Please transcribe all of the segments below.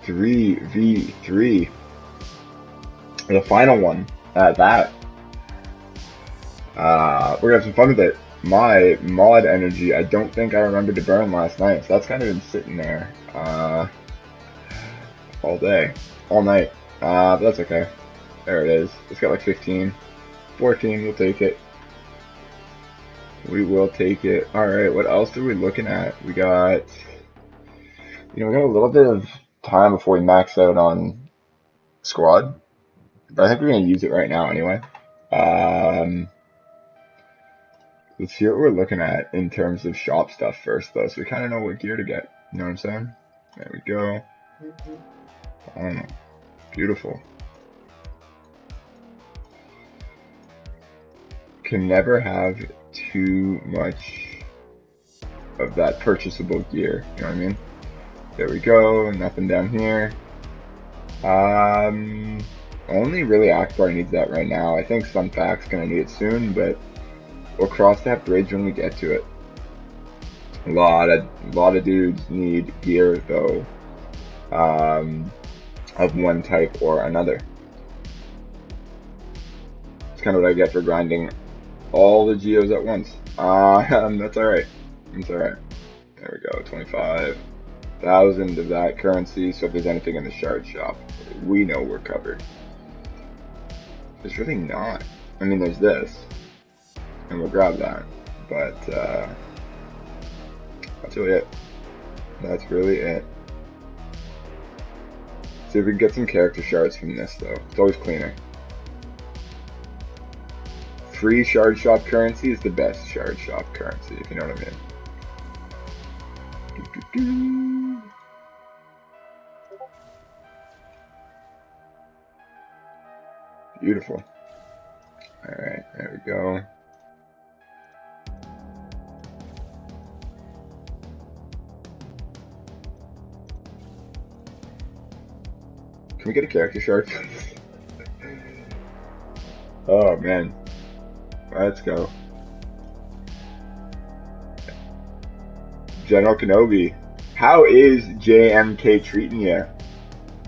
3v3. The final one at that. We're gonna have some fun with it. My mod energy, I don't think I remembered to burn last night, so that's kind of been sitting there all day, all night. But that's okay. There it is. It's got like 15, 14. We'll take it. We will take it. All right. What else are we looking at? We got, we got a little bit of time before we max out on squad, but I think we're gonna use it right now anyway. Let's see what we're looking at in terms of shop stuff first, though, so we kind of know what gear to get. You know what I'm saying? There we go. Oh, beautiful. Can never have too much of that purchasable gear. You know what I mean? There we go. Nothing down here. Only really Akbar needs that right now. I think Sunfac's gonna need it soon, but we'll cross that bridge when we get to it. A lot of dudes need gear though, of one type or another. It's kind of what I get for grinding all the geos at once. That's alright. It's alright. There we go. 25,000 of that currency. So if there's anything in the shard shop, we know we're covered. There's really not. I mean, there's this. And we'll grab that, but that's really it. That's really it. See if we can get some character shards from this, though. It's always cleaner. Free shard shop currency is the best shard shop currency, if you know what I mean. Beautiful. Alright, there we go. Can we get a character shard? Oh man. Let's go. General Kenobi. How is JMK treating you,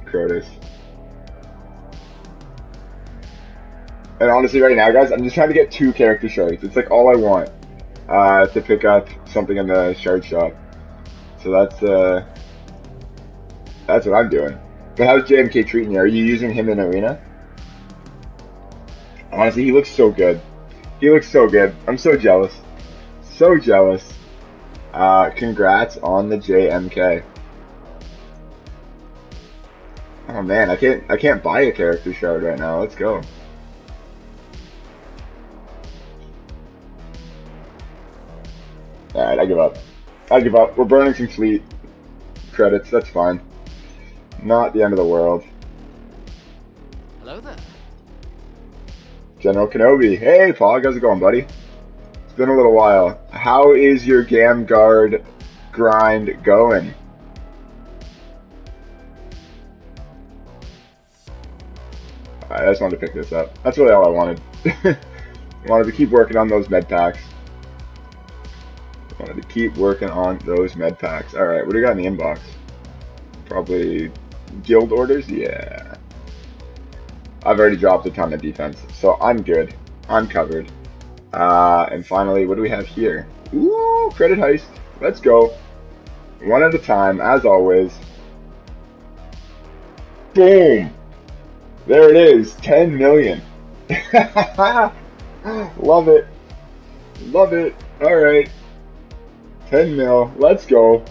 Crotus? And honestly, right now, guys, I'm just trying to get 2 character shards. It's like all I want to pick up something in the shard shop. So that's what I'm doing. But how's JMK treating you? Are you using him in arena? Honestly, he looks so good. He looks so good. I'm so jealous. So jealous. Congrats on the JMK. Oh man, I can't buy a character shard right now. Let's go. Alright, I give up. I give up. We're burning some fleet credits. That's fine. Not the end of the world. Hello there. General Kenobi. Hey, Pog. How's it going, buddy? It's been a little while. How is your Gam Guard grind going? I just wanted to pick this up. That's really all I wanted. I wanted to keep working on those med packs. Alright, what do we got in the inbox? Probably guild orders? Yeah. I've already dropped a ton of defense, so I'm good. I'm covered. And finally, what do we have here? Ooh, credit heist. Let's go. One at a time, as always. Boom! There it is, 10 million. Love it. Love it. Alright. 10 mil. Let's go.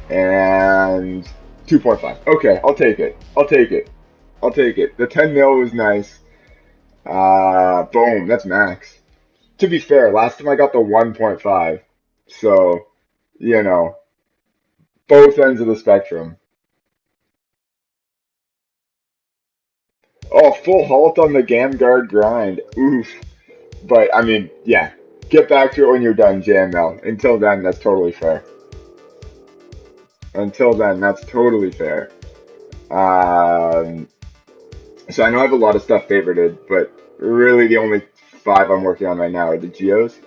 And 2.5. Okay, I'll take it. I'll take it. I'll take it. The 10 mil was nice. Boom. That's max. To be fair, last time I got the 1.5. So, you know, both ends of the spectrum. Oh, full halt on the Gam Guard grind. Oof. But, I mean, yeah. Get back to it when you're done, JML. Until then, that's totally fair. Until then, that's totally fair. So I know I have a lot of stuff favorited, but really the only 5 I'm working on right now are the Geos.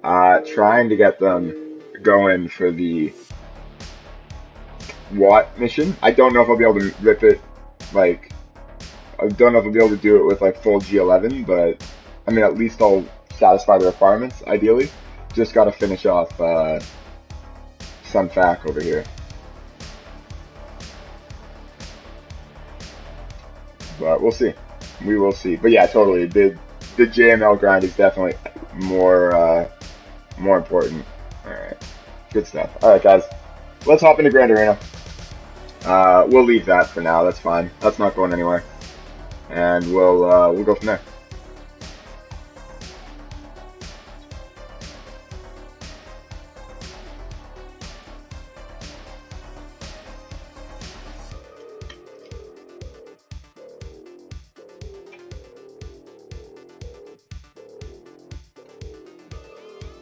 Trying to get them going for the Watt mission. I don't know if I'll be able to rip it, like, I don't know if I'll be able to do it with like full G11, but I mean, at least I'll satisfy the requirements, ideally. Just gotta finish off some FAQ over here. But we'll see. We will see. But yeah, totally. The JML grind is definitely more important. Alright. Good stuff. Alright guys. Let's hop into Grand Arena. We'll leave that for now, that's fine. That's not going anywhere. And we'll go from there.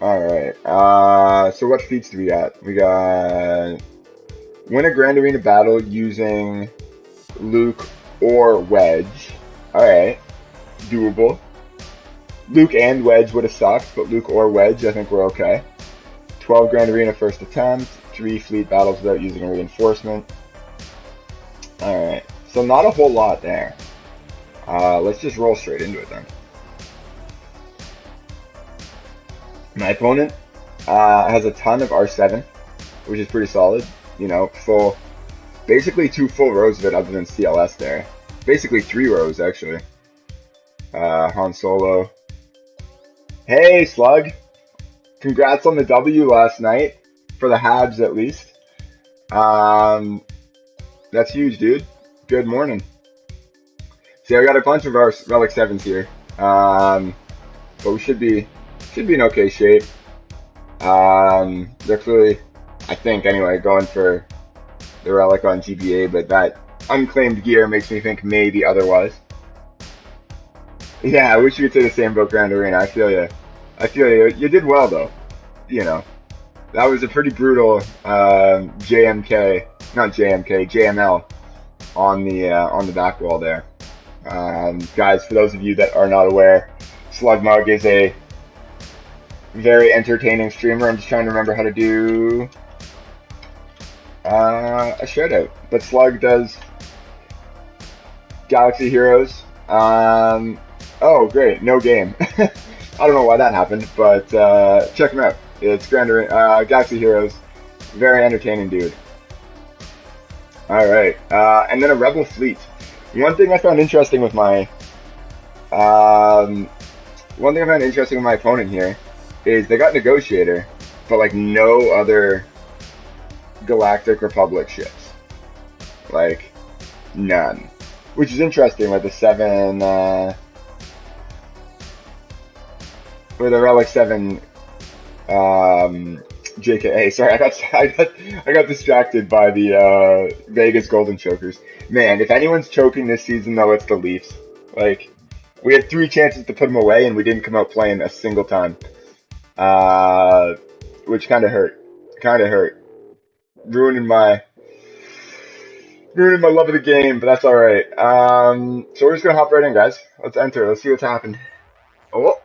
Alright, so what feats do we got? We got win a Grand Arena battle using Luke or Wedge. Alright, doable. Luke and Wedge would have sucked, but Luke or Wedge, I think we're okay. 12 Grand Arena first attempt, 3 fleet battles without using a reinforcement. Alright, so not a whole lot there. Let's just roll straight into it then. My opponent has a ton of R7, which is pretty solid. You know, basically 2 full rows of it other than CLS there. Basically 3 rows, actually. Han Solo. Hey, Slug! Congrats on the W last night, for the Habs at least. That's huge, dude. Good morning. See, I got a bunch of our Relic 7s here. But we should be in okay shape. They're clearly, I think anyway, going for the Relic on GBA, but that unclaimed gear makes me think maybe otherwise. Yeah, I wish you could say the same about Grand Arena. I feel you. You did well though. You know, that was a pretty brutal JML on the back wall there. Guys, for those of you that are not aware, Slugmug is a very entertaining streamer. I'm just trying to remember how to do a shout out. But Slug does Galaxy Heroes. Oh, great. No game. I don't know why that happened, but check him out. It's Galaxy Heroes. Very entertaining dude. Alright. And then a Rebel Fleet. One thing I found interesting with my opponent here is they got Negotiator, but like no other Galactic Republic ships. Like, none. Which is interesting, like the 7, with the Relic 7, JKA. Sorry, I got distracted by the, Vegas Golden Chokers. Man, if anyone's choking this season though, it's the Leafs. Like, we had 3 chances to put them away and we didn't come out playing a single time. Which kind of hurt. Ruining my love of the game, but that's alright. So we're just gonna hop right in, guys. Let's enter. Let's see what's happened. Oh,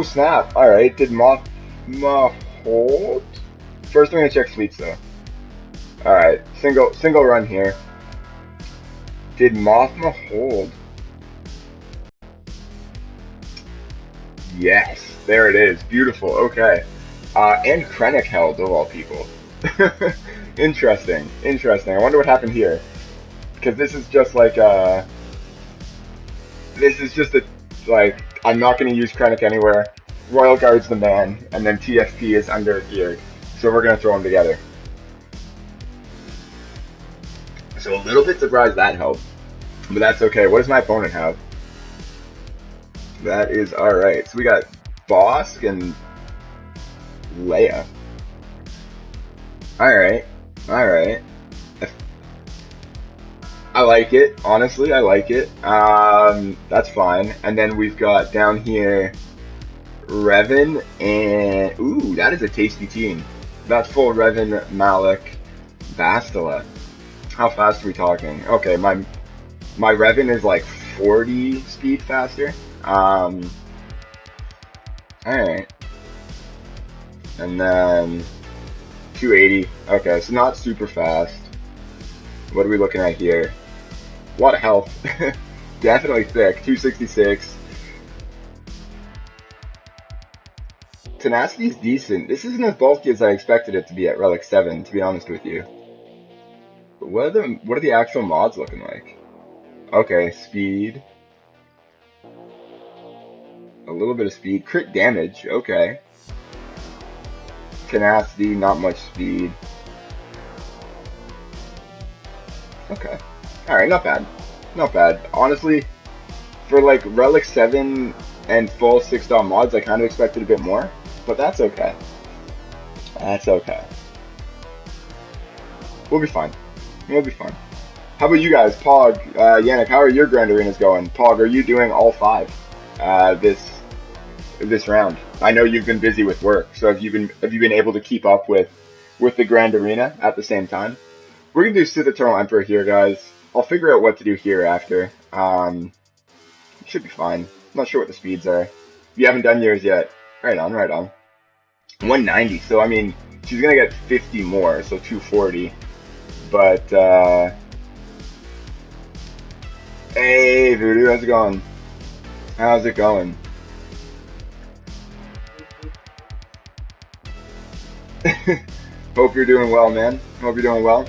snap. Alright, did Mothma hold? First, I'm gonna check fleets, though. Alright, single run here. Did Mothma hold? Yes, there it is. Beautiful. Okay. And Krennic held, of all people. Interesting. I wonder what happened here. Because this is just like I'm not going to use Krennic anywhere. Royal Guard's the man, and then TFP is under geared. So we're going to throw them together. So a little bit surprised that helped. But that's okay. What does my opponent have? That is alright. So we got Bosk and Leia. Alright. I like it. Honestly, I like it. That's fine. And then we've got down here Revan and... Ooh, that is a tasty team. That's full Revan, Malik, Bastila. How fast are we talking? Okay, my Revan is like 40 speed faster. Alright. And then 280. Okay, so not super fast. What are we looking at here? A lot of health. Definitely thick. 266. Tenacity is decent. This isn't as bulky as I expected it to be at Relic 7, to be honest with you. But what are the actual mods looking like? Okay, speed. A little bit of speed. Crit damage, okay. Tenacity, not much speed. Okay. Alright, not bad. Not bad. Honestly, for like Relic 7 and full 6 star mods, I kind of expected a bit more. But that's okay. That's okay. We'll be fine. We'll be fine. How about you guys? Pog, Yannick, how are your Grand Arenas going? Pog, are you doing all 5 this round? I know you've been busy with work, so have you been able to keep up with the Grand Arena at the same time? We're gonna do Sith Eternal Emperor here, guys. I'll figure out what to do here after. Should be fine. I'm not sure what the speeds are. You haven't done yours yet. Right on, right on. 190, so I mean, she's gonna get 50 more, so 240. But, hey, Voodoo, how's it going? How's it going? Hope you're doing well, man. Hope you're doing well.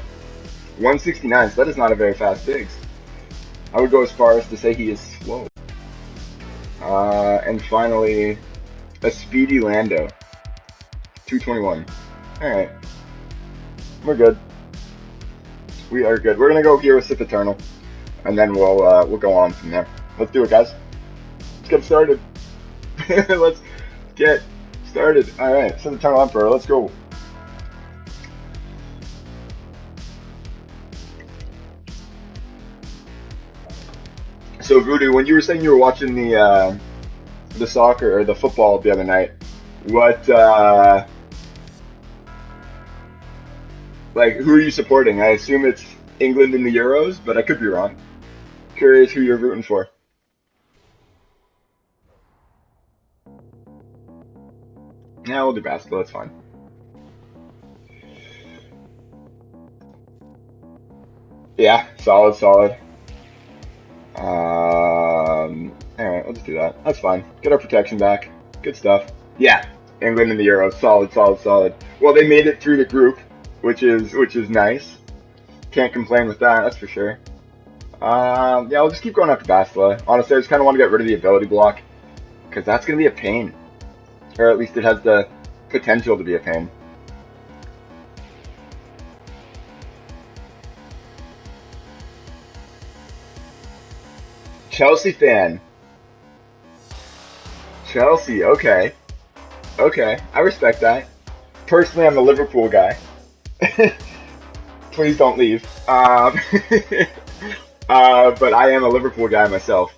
169, so that is not a very fast Biggs. I would go as far as to say he is slow. And finally, a speedy Lando. 221. Alright. We're good. We are good. We're gonna go here with Sith Eternal. And then we'll go on from there. Let's do it, guys. Let's get started. Let's get started. Alright, Sith Eternal Emperor, let's go. So Voodoo, when you were saying you were watching the soccer or the football the other night, what like who are you supporting? I assume it's England in the Euros, but I could be wrong. Curious who you're rooting for. Yeah, we'll do basketball. That's fine. Yeah, solid, solid. Alright, let's do that. That's fine. Get our protection back. Good stuff. Yeah, England in the Euros. Solid, solid, solid. Well, they made it through the group, which is nice. Can't complain with that, that's for sure. Yeah, I'll just keep going after Bastila. Honestly, I just kind of want to get rid of the ability block, because that's going to be a pain. Or at least it has the potential to be a pain. Chelsea fan. Chelsea, okay. Okay, I respect that. Personally, I'm a Liverpool guy. Please don't leave. But I am a Liverpool guy myself.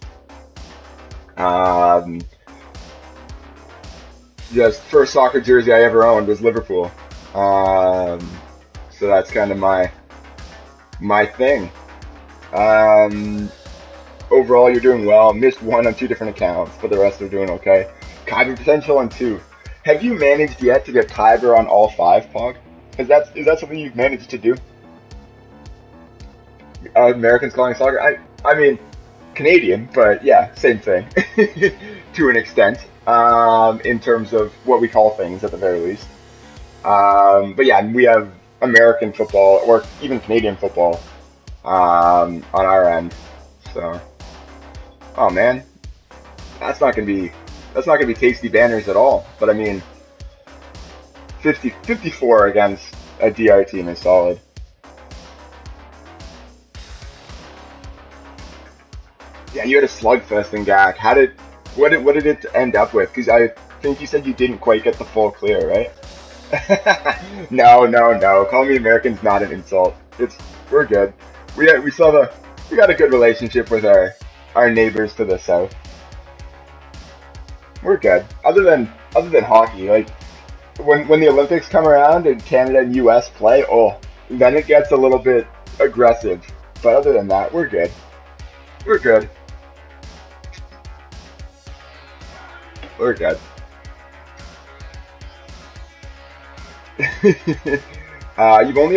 Just first soccer jersey I ever owned was Liverpool. So that's kind of my thing. Overall, you're doing well. Missed one on 2 different accounts, but the rest are doing okay. Kyber potential on 2. Have you managed yet to get Kyber on all 5, Pog? Is that something you've managed to do? Americans calling soccer? I mean, Canadian, but yeah, same thing. To an extent. In terms of what we call things, at the very least. But yeah, we have American football, or even Canadian football, on our end. So, oh man, that's not gonna be tasty banners at all. But I mean, 54 against a DR team is solid. Yeah, you had a slugfest in GAC. What did it end up with? Because I think you said you didn't quite get the full clear, right? No. Calling me American's not an insult. We're good. We got a good relationship with our neighbors to the south. We're good. Other than hockey, like when the Olympics come around and Canada and US play, then it gets a little bit aggressive. But other than that, we're good. We're good. We're good. You've only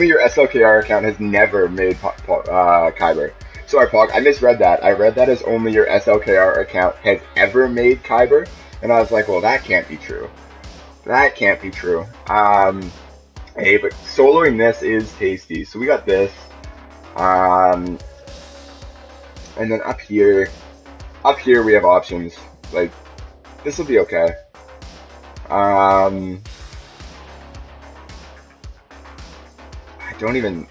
your SLKR account has never made Kyber. Sorry, Pog, I misread that. I read that as only your SLKR account has ever made Kyber, and I was like, well, that can't be true. That can't be true. Hey, but soloing this is tasty. So we got this. Um, and then up here we have options. Like, this will be okay. I don't even.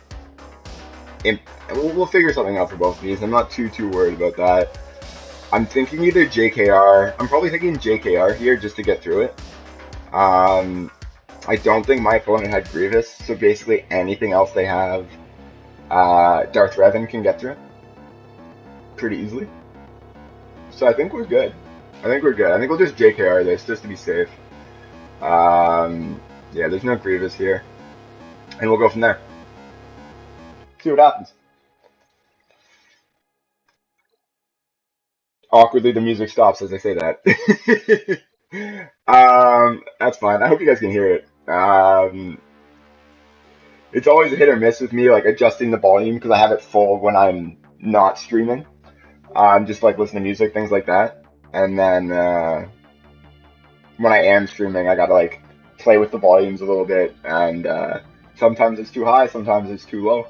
We'll figure something out for both of these. I'm not too worried about that. I'm thinking either JKR. I'm probably thinking JKR here just to get through it. I don't think my opponent had Grievous, so basically anything else they have, Darth Revan can get through it pretty easily. So I think we're good. I think we're good. I think we'll just JKR this just to be safe. Yeah, there's no Grievous here. And we'll go from there. See what happens. Awkwardly, the music stops as I say that. That's fine. I hope you guys can hear it. It's always a hit or miss with me, like adjusting the volume because I have it full when I'm not streaming. I'm just like listening to music, things like that. And then when I am streaming, I gotta like play with the volumes a little bit, and sometimes it's too high, sometimes it's too low.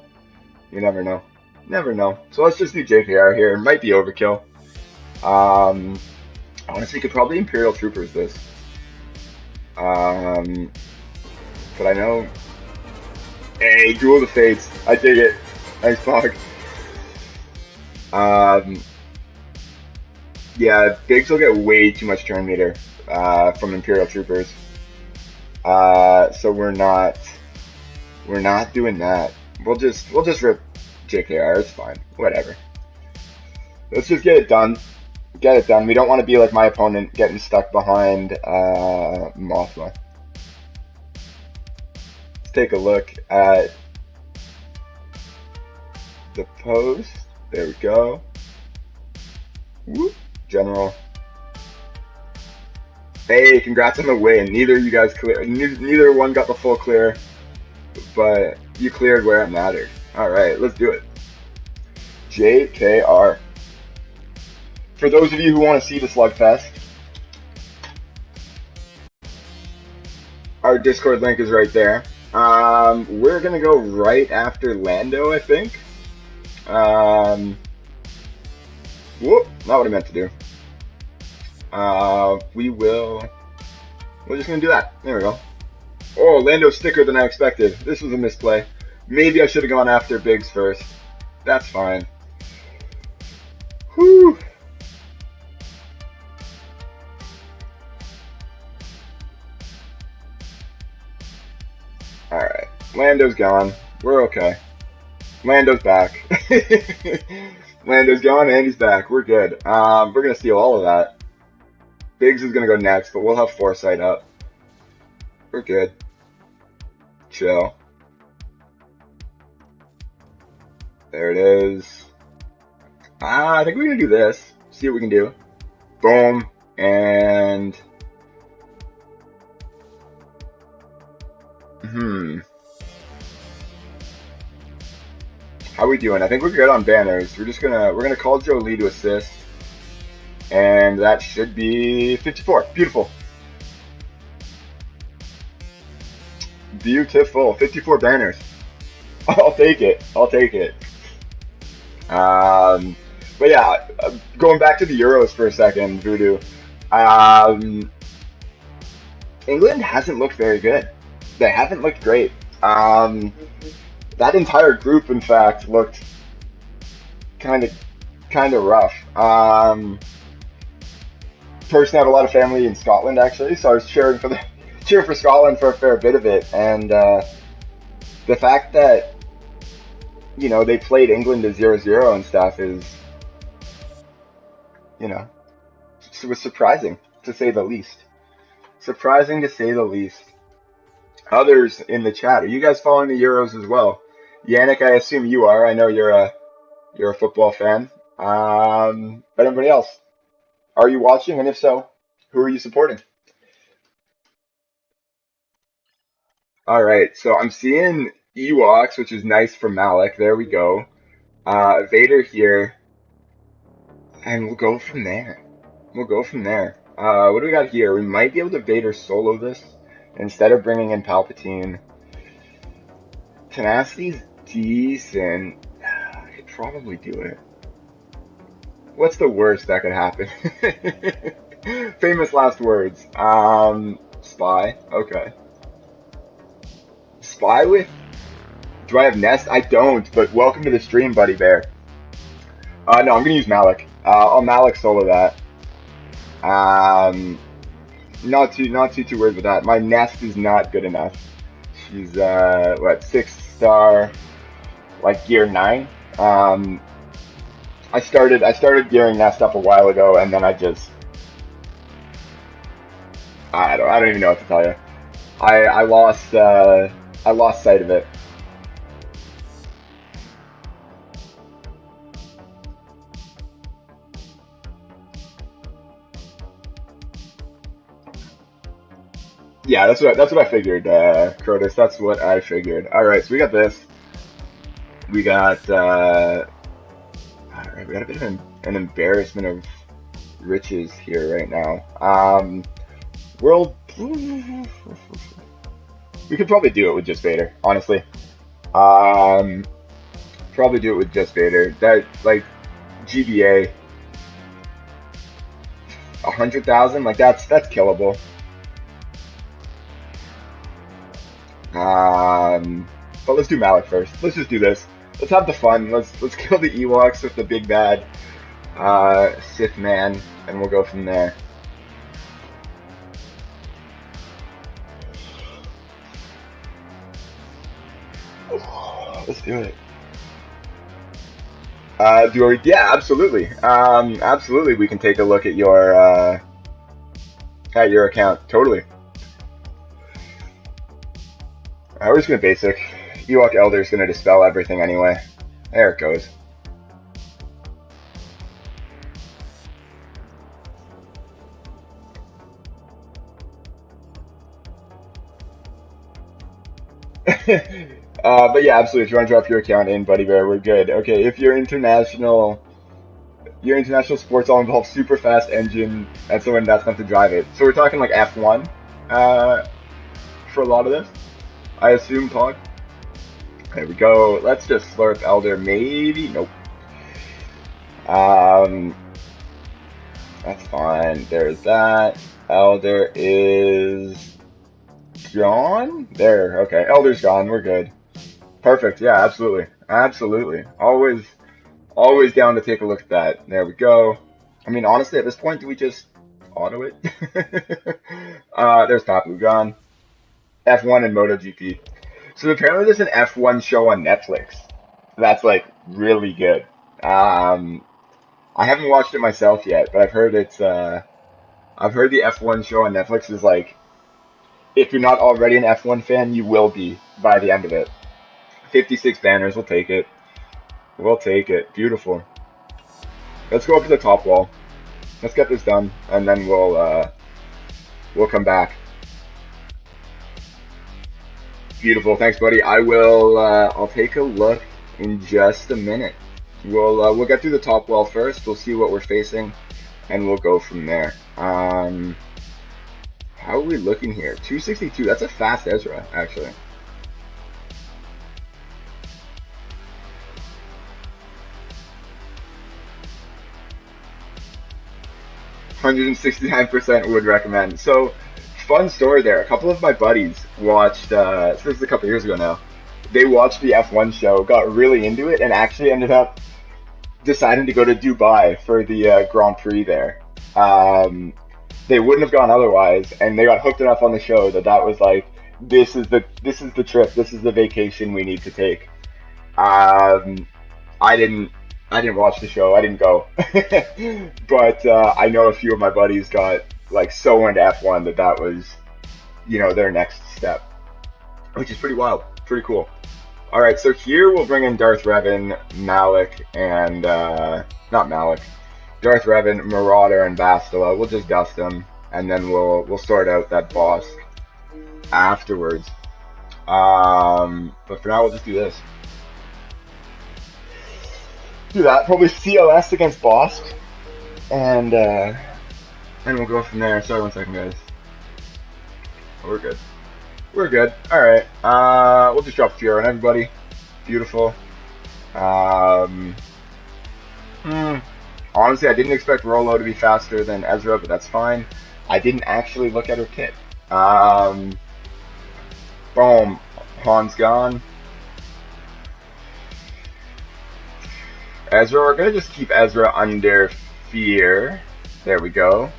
You never know. Never know. So let's just do JPR here. It might be overkill. Honestly, could probably Imperial Troopers this. But I know. Hey, Duel of the Fates. I dig it. Nice Pog. Yeah, Biggs will get way too much turn meter from Imperial Troopers. So we're not doing that. We'll just rip JKR. It's fine. Whatever. Let's just get it done. Get it done. We don't want to be like my opponent getting stuck behind Mothma. Let's take a look at the post. There we go. Whoop. General. Hey, congrats on the win. Neither you guys clear. Neither one got the full clear, but you cleared where it mattered. All right, let's do it. JKR. For those of you who want to see the slugfest, our Discord link is right there. We're gonna go right after Lando, I think. Whoop, not what I meant to do. We're just gonna do that. There we go. Oh, Lando's thicker than I expected. This was a misplay. Maybe I should have gone after Biggs first. That's fine. Whew. Alright. Lando's gone. We're okay. Lando's back. Lando's gone and he's back. We're good. We're going to steal all of that. Biggs is going to go next, but we'll have Foresight up. We're good. Chill. There it is. I think we're going to do this. See what we can do. Boom. And... How are we doing? I think we're good on banners. We're gonna call Jolie to assist. And that should be 54. Beautiful. Beautiful. 54 banners. I'll take it. I'll take it. But yeah, going back to the Euros for a second, Voodoo. England hasn't looked very good. They haven't looked great. That entire group, in fact, looked kind of rough. Personally, I have a lot of family in Scotland, actually, so I was cheering for Scotland for a fair bit of it, and the fact that they played England to 0-0 and stuff is, it was surprising to say the least. Surprising to say the least. Others in the chat, are you guys following the Euros as well? Yannick, I assume you are. I know you're a football fan. But everybody else, are you watching? And if so, who are you supporting? All right, so I'm seeing Ewoks, which is nice for Malik. There we go. Vader here, and we'll go from there. We'll go from there. What do we got here? We might be able to Vader solo this instead of bringing in Palpatine. Tenacity's decent. I could probably do it. What's the worst that could happen? Famous last words. Spy. Okay. Spy with. Do I have Nest? I don't, but welcome to the stream, Buddy Bear. No, I'm gonna use Malik. I'll Malik solo that. Not too worried with that. My Nest is not good enough. She's what, 6-star, like gear 9. I started gearing Nest up a while ago, and then I don't even know what to tell you. I lost sight of it. Yeah, that's what I figured, Crotus. That's what I figured. All right, so we got this. We got all right. We got a bit of an embarrassment of riches here right now. World. We could probably do it with just Vader, honestly. Probably do it with just Vader. That, like, GBA 100,000, like that's killable. But let's do Malik first. Let's just do this. Let's have the fun. Let's kill the Ewoks with the big bad Sith man, and we'll go from there. Let's do it. Yeah, absolutely. Absolutely, we can take a look at your account. Totally. We're just gonna basic. Ewok Elder is gonna dispel everything anyway. There it goes. But yeah, absolutely. If you want to drop your account in, Buddy Bear, we're good. Okay, if your international sports all involve super fast engine and someone that's enough to drive it. So we're talking like F1 for a lot of this, I assume, Pog. There we go. Let's just slurp Elder. Maybe. Nope. That's fine. There's that. Elder is gone. There. Okay. Elder's gone. We're good. Perfect. Yeah. Absolutely. Absolutely. Always down to take a look at that. There we go. I mean, honestly, at this point, do we just auto it? There's Papu gone. F1 and MotoGP. So apparently there's an F1 show on Netflix that's like really good. I haven't watched it myself yet, but I've heard I've heard the F1 show on Netflix is like, if you're not already an F1 fan, you will be by the end of it. 56 banners, we'll take it. We'll take it. Beautiful. Let's go up to the top wall. Let's get this done, and then we'll come back. Beautiful. Thanks, buddy. I'll take a look in just a minute. We'll get through the top wall first. We'll see what we're facing, and we'll go from there. How are we looking here? 262. That's a fast Ezra, actually. %169% would recommend. So, fun story there. A couple of my buddies watched, so this is a couple years ago now, they watched the F1 show, got really into it, and actually ended up deciding to go to Dubai for the Grand Prix there. They wouldn't have gone otherwise, and they got hooked enough on the show that was like, this is the trip, this is the vacation we need to take. I didn't watch the show. I didn't go, but I know a few of my buddies got like so into F1 that was, their next step, which is pretty wild, pretty cool. All right, so here we'll bring in Darth Revan, Malik, and not Malik, Darth Revan, Marauder, and Bastila. We'll just dust them, and then we'll sort out that boss afterwards. But for now, we'll just do this. Do that. Probably CLS against Bosk, and we'll go from there. Sorry, 1 second, guys. Oh, we're good. We're good. All right. We'll just drop Fear on everybody. Beautiful. Honestly, I didn't expect Rolo to be faster than Ezra, but that's fine. I didn't actually look at her kit. Boom. Han's gone. Ezra, we're going to just keep Ezra under Fear. There we go.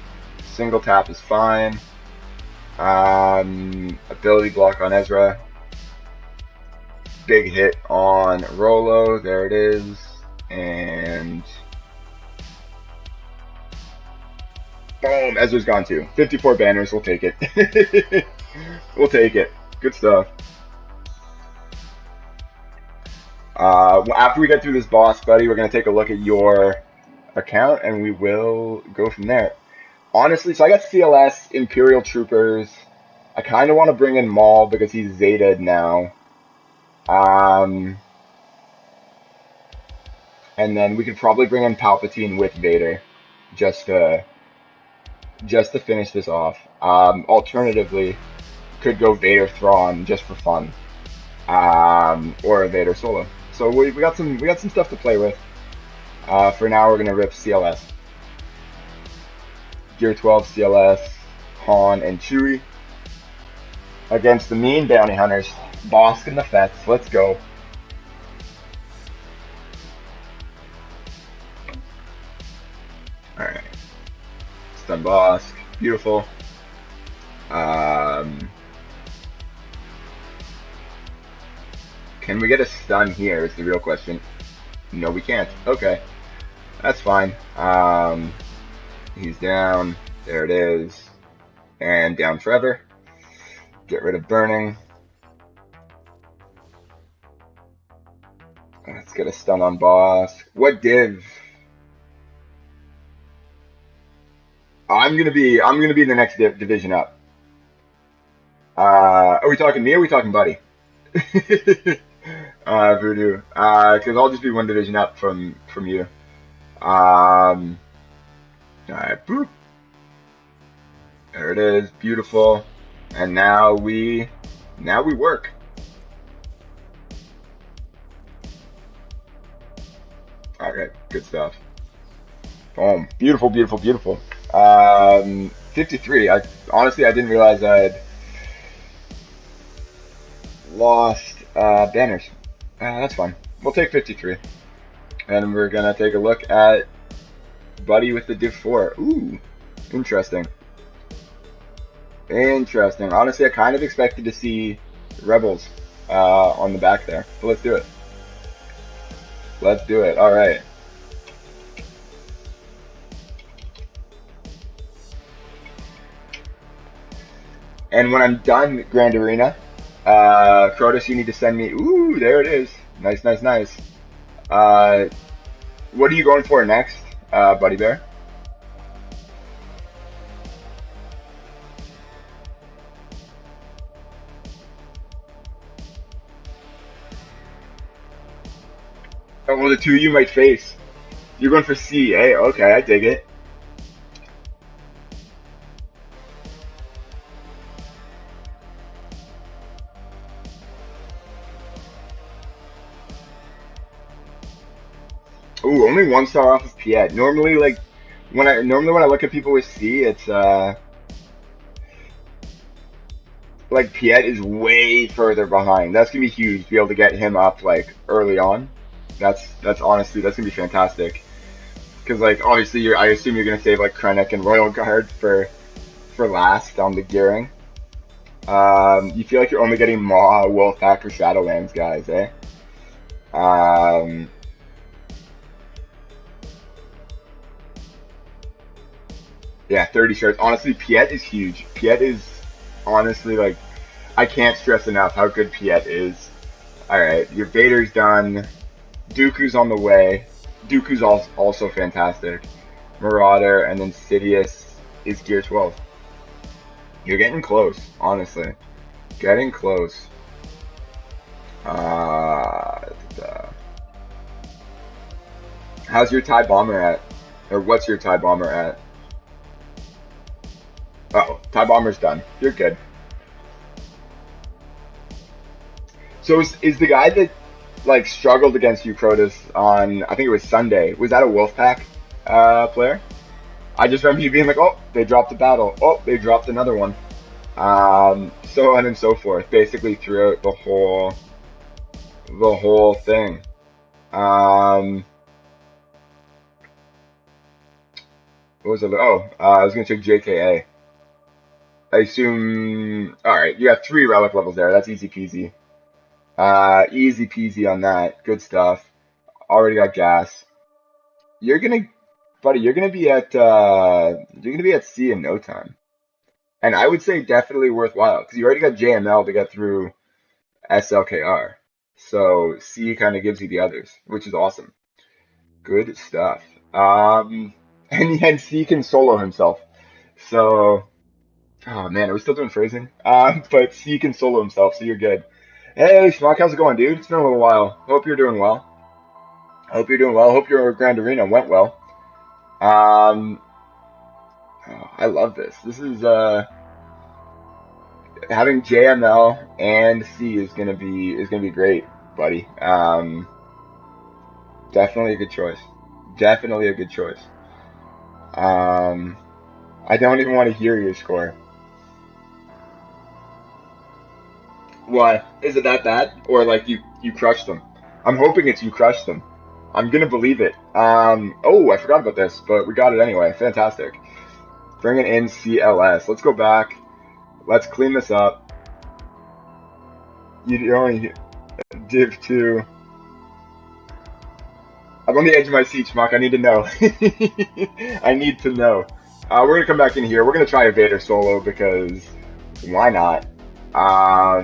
Single tap is fine. Ability block on Ezra. Big hit on Rolo. There it is. And boom, Ezra's gone too. 54 banners, we'll take it. We'll take it. Good stuff. After we get through this boss, buddy, we're going to take a look at your account, and we will go from there. Honestly, so I got CLS, Imperial Troopers. I kind of want to bring in Maul because he's Zeta'd now. And then we could probably bring in Palpatine with Vader, just to finish this off. Alternatively, could go Vader Thrawn just for fun, or Vader Solo. So we got some stuff to play with. For now, we're gonna rip CLS, Gear 12 CLS, Han and Chewie against the mean bounty hunters, Bosk and the Fets. Let's go. Alright. Stun Bosk. Beautiful. Can we get a stun here is the real question. No, we can't. Okay. That's fine. He's down. There it is. And down forever. Get rid of burning. Let's get a stun on Bosk. What div? I'm gonna be the next division up. Are we talking me or are we talking Buddy? Voodoo. Cause I'll just be 1 division up from you. Alright, boop. There it is, beautiful. And now we work. Alright, good stuff. Boom. Beautiful, beautiful, beautiful. 53. Honestly, I didn't realize I'd lost banners. That's fine. We'll take 53. And we're gonna take a look at Buddy with the Div 4. Ooh, interesting. Interesting. Honestly, I kind of expected to see Rebels on the back there. But let's do it. Let's do it. Alright. And when I'm done Grand Arena, Crotus, you need to send me... Ooh, there it is. Nice, nice, nice. What are you going for next, Buddy Bear? Oh, well, the two you might face. You're going for C, eh? Okay, I dig it. Ooh, only 1 star off of Piet. Normally, like, when I look at people with C, it's like Piet is way further behind. That's gonna be huge to be able to get him up like early on. That's honestly, that's gonna be fantastic. Because like obviously I assume you're gonna save like Krennic and Royal Guard for last on the gearing. You feel like you're only getting Maw, Wolfpack, or Shadowlands guys, eh? Yeah, 30 shards. Honestly, Piet is huge. Piet is honestly like, I can't stress enough how good Piet is. Alright, your Vader's done. Dooku's on the way. Dooku's also fantastic. Marauder, and then Sidious is Gear 12. You're getting close, honestly. Getting close. Uh, how's your TIE bomber at? Or what's your TIE bomber at? Oh, TIE bomber's done. You're good. So is the guy that like struggled against you, Protus, on I think it was Sunday? Was that a Wolfpack player? I just remember you being like, oh, they dropped a battle. Oh, they dropped another one. So on and so forth, basically throughout the whole thing. What was it? Oh, I was gonna check JKA. I assume. All right, you got 3 relic levels there. That's easy peasy. Easy peasy on that. Good stuff. Already got gas. You're gonna, buddy. You're gonna be at C in no time. And I would say definitely worthwhile because you already got JML to get through SLKR. So C kind of gives you the others, which is awesome. Good stuff. And C can solo himself. So, oh man, are we still doing phrasing? But C can solo himself, so you're good. Hey, Schmuck, how's it going, dude? It's been a little while. Hope you're doing well. Hope you're doing well. Hope your Grand Arena went well. Oh, I love this. This is having JML and C is gonna be great, buddy. Definitely a good choice. Definitely a good choice. I don't even want to hear your score. Why? Is it that bad? Or like you crushed them? I'm hoping it's you crushed them. I'm gonna believe it. Oh, I forgot about this, but we got it anyway. Fantastic. Bringing in CLS. Let's go back. Let's clean this up. You only div 2. I'm on the edge of my seat, Schmuck. I need to know. I need to know. We're gonna come back in here. We're gonna try a Vader solo because why not? I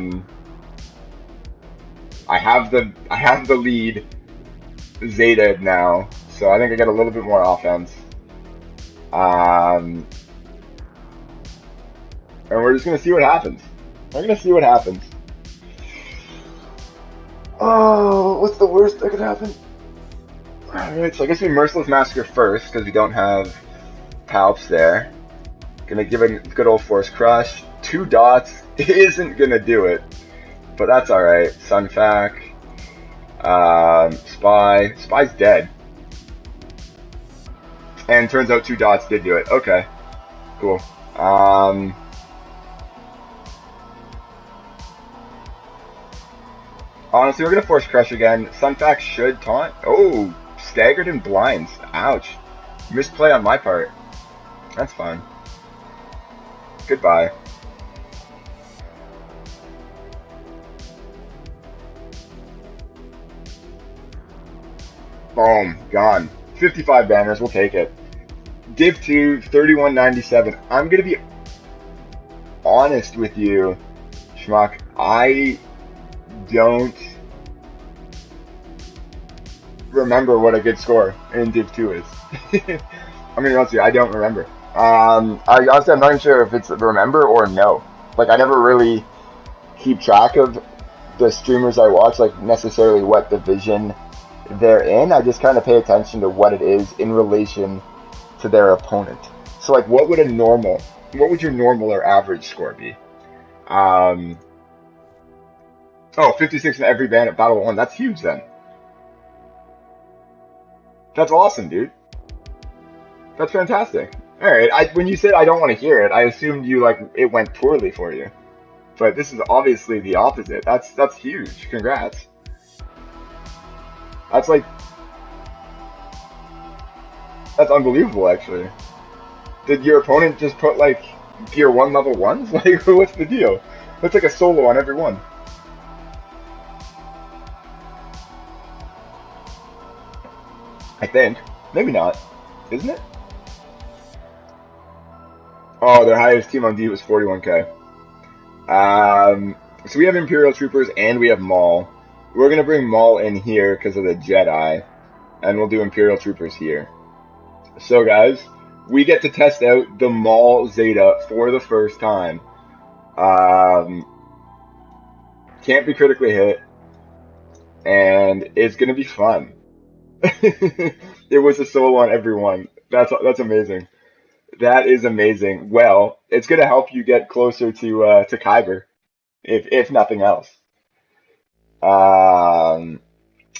have the lead Zeta now, so I think I get a little bit more offense. And we're just gonna see what happens. We're gonna see what happens. Oh, what's the worst that could happen? Alright, so I guess we Merciless Massacre first, because we don't have Palps there. Gonna give it a good old Force Crush. 2 dots isn't gonna do it, but that's alright. Sunfac. Spy. Spy's dead. And turns out 2 dots did do it. Okay. Cool. Honestly, we're gonna Force Crush again. Sunfac should taunt. Oh! Staggered and blinds. Ouch. Misplay on my part. That's fine. Goodbye. Boom. Gone. 55 banners. We'll take it. Div 2, 3197. I'm going to be honest with you, Schmuck. I don't remember what a good score in Div 2 is. I'm going to be honest with you. I don't remember. I'm not even sure if it's remember or no. Like, I never really keep track of the streamers I watch, like, necessarily what division they're in. I just kind of pay attention to what it is in relation to their opponent. So, like, what would your normal or average score be? Oh, 56 in every band at Battle 1. That's huge, then. That's awesome, dude. That's fantastic. Alright, when you said I don't want to hear it, I assumed it went poorly for you. But this is obviously the opposite. That's huge. Congrats. That's unbelievable, actually. Did your opponent just put, Gear 1 level 1s? Like, what's the deal? That's like a solo on every one. I think. Maybe not. Isn't it? Oh, their highest team on D was 41k. So we have Imperial Troopers and we have Maul. We're going to bring Maul in here because of the Jedi. And we'll do Imperial Troopers here. So guys, we get to test out the Maul Zeta for the first time. Can't be critically hit. and it's gonna be fun. It was a solo on everyone. That's amazing. That is amazing. Well, it's gonna help you get closer to Kyber, if nothing else. Um,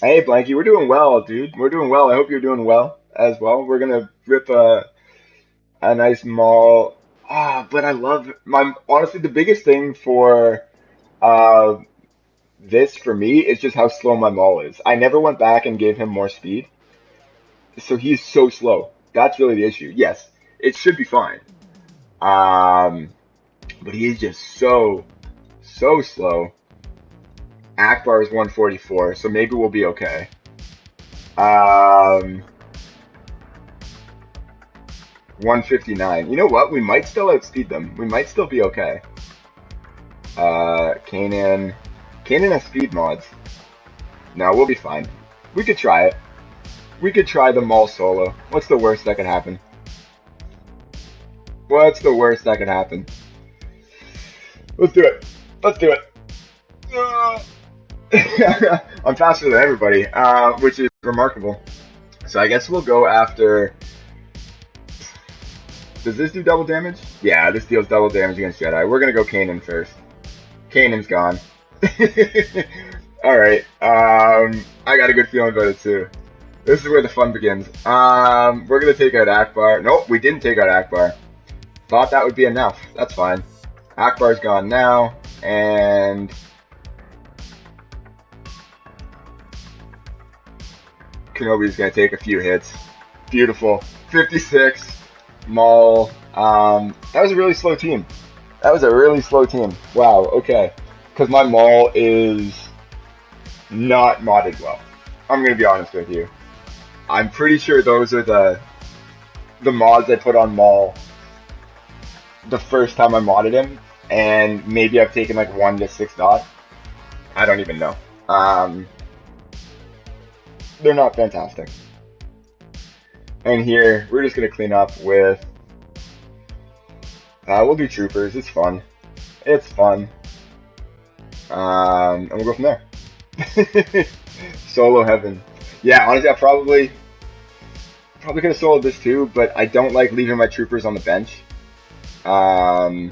hey Blanky, we're doing well, dude. We're doing well. I hope you're doing well as well. We're gonna rip a nice mall. But I love my honestly the biggest thing for uh this for me is just how slow my mall is. I never went back and gave him more speed, so he's so slow. That's really the issue. Yes, it should be fine. Um, but he is just so slow. Akbar is 144, so maybe we'll be okay. Um, 159. You know what? We might still outspeed them. We might still be okay. Kanan. Kanan has speed mods. No, we'll be fine. We could try it. We could try the mall solo. What's the worst that could happen? What's the worst that could happen? Let's do it. Let's do it. I'm faster than everybody, which is remarkable. So I guess we'll go after. Does this do double damage? Yeah, this deals double damage against Jedi. We're gonna go Kanan first. Kanan's gone. Alright, I got a good feeling about it too. This is where the fun begins. We're gonna take out Akbar. Nope, we didn't take out Akbar. Thought that would be enough. That's fine. Akbar's gone now, and Kenobi's gonna take a few hits. Beautiful. 56. Maul. That was a really slow team. That was a really slow team. Wow, okay. Because my Maul is not modded well. I'm gonna be honest with you. I'm pretty sure those are the mods I put on Maul the first time I modded him, and maybe I've taken like 1 to 6 dot. I don't even know. They're not fantastic. And here, we're just going to clean up with... we'll do troopers. It's fun. It's fun. And we'll go from there. Solo heaven. Yeah, honestly, I probably could have soloed this too, but I don't like leaving my troopers on the bench. A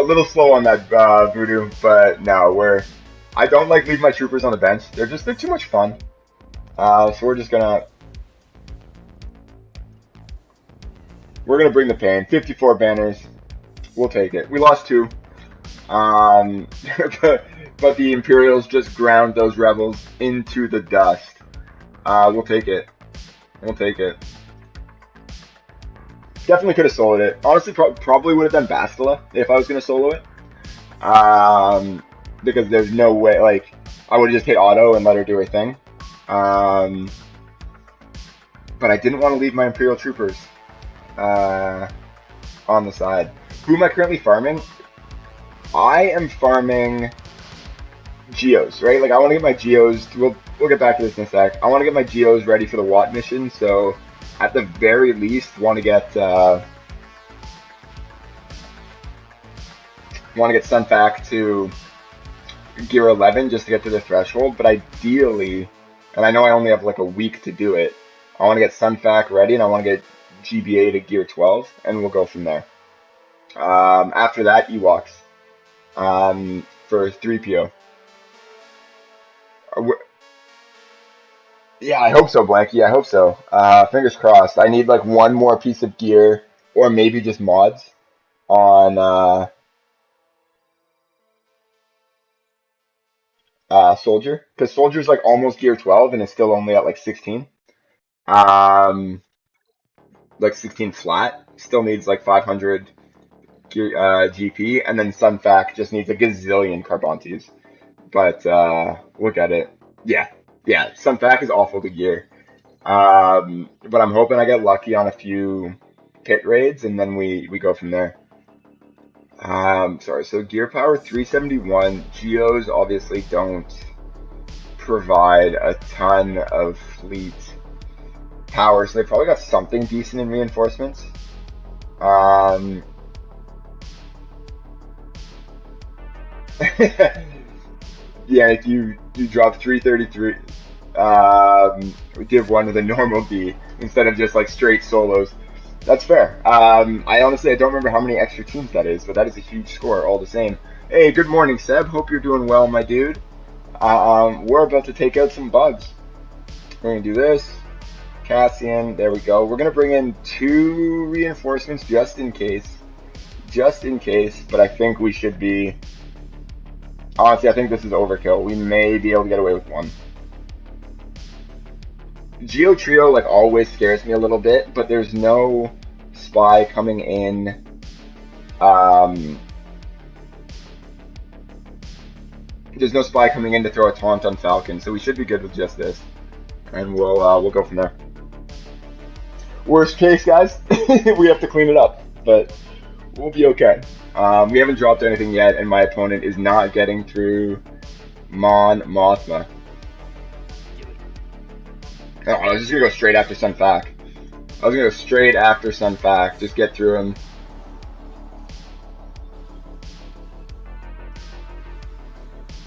little slow on that voodoo, but no, I don't like leaving my troopers on the bench. They're too much fun. So we're gonna bring the pain. 54 banners. We'll take it. We lost 2. But the Imperials just ground those rebels into the dust. We'll take it. We'll take it. Definitely could have soloed it. Honestly, probably would have done Bastila if I was gonna solo it. Because there's no way, like, I would have just hit auto and let her do her thing. But I didn't want to leave my Imperial troopers on the side. Who am I currently farming? I am farming Geos, right? Like, I want to get my Geos. We'll get back to this in a sec. I want to get my Geos ready for the Watt mission. So, at the very least, want to get Sunfac to Gear 11 just to get to the threshold. But ideally, and I know I only have like a week to do it, I want to get Sunfac ready, and I want to get GBA to Gear 12, and we'll go from there. After that, Ewoks for 3PO. Yeah, I hope so, Blanky. I hope so. Fingers crossed. I need like one more piece of gear, or maybe just mods on Soldier, because Soldier's like almost Gear 12 and it's still only at like 16. Like 16 flat. Still needs like 500 gear, GP, and then Sunfac just needs a gazillion Carbontes. But we'll get it. Yeah, Sunfac is awful to gear. But I'm hoping I get lucky on a few pit raids, and then we go from there. Sorry, so gear power 371. Geos obviously don't provide a ton of fleet power, so they probably got something decent in reinforcements. Yeah, if you drop 333, div 1 with a normal D instead of just like straight solos. That's fair. I honestly I don't remember how many extra teams that is, but that is a huge score all the same. Hey, good morning, Seb. Hope you're doing well, my dude. We're about to take out some bugs. We're gonna do this. Cassian, there we go. We're gonna bring in 2 reinforcements just in case. Just in case, but I think we should be... Honestly, I think this is overkill. We may be able to get away with 1. Geo Trio, like, always scares me a little bit, but there's no spy coming in. There's no spy coming in to throw a taunt on Falcon, so we should be good with just this. And we'll go from there. Worst case, guys, we have to clean it up, but we'll be okay. We haven't dropped anything yet, and my opponent is not getting through Mon Mothma. Oh, I was just gonna go straight after Sun Fac. I was gonna go straight after Sun Fac, just get through him.